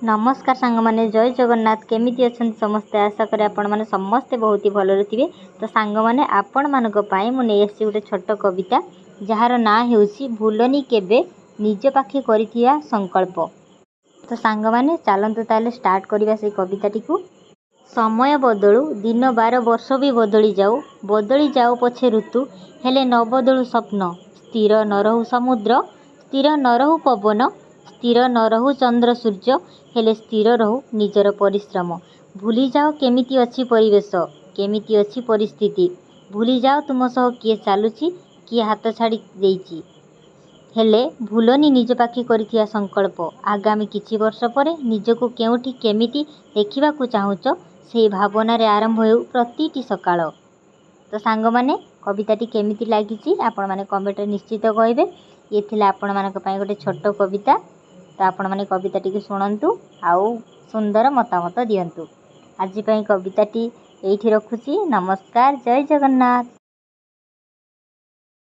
नमस्कार सांग माने जय जगन्नाथ केमिति अछन समस्ते आशा करे आपण माने समस्ते बहुत ही भल रे तो सांग माने आपण मानक पई मु नै आसी गोटे छोट कविता जार ना हेउची भूलनी केबे निज पाखे करिथिया संकल्प। तो सांग माने चलंतु ताले स्टार्ट करिवा से कविताटी को। समय बदलू दिन 12 वर्ष भी बदली जाऊ पछे ऋतु हेले न बदलू स्वप्न। स्थिर न रहू समुद्र स्थिर न रहू पवन स्थिर न रहू चंद्र सूर्य हेले स्थिर रहू निजर परिश्रम। भूली जाओ केमिति अछि परिवेश केमिति अछि परिस्थिति भूली जाओ तुम सह किए चालुची किए हाथ छाड़ी देइची हेले भूलनी निज पाखी करिथिया संकल्प। आगामी किछि वर्ष परे निजको केउठी केमिति देखिबाकू चाहुच सेही भावना रे आरंभ हेउ प्रतिटी सकाळ। तो सांग माने कविताटी केमिति लागिची आपण माने कमेंट रे निश्चित कहबे। ये थिला आपण मानक पई गोटे छोट कविता। तो आपण माने कविताटी को सुनंतु आउ सुंदर मतामत दियंतु। आज पई कविताटी एठी रखुची। नमस्कार जय जगन्नाथ।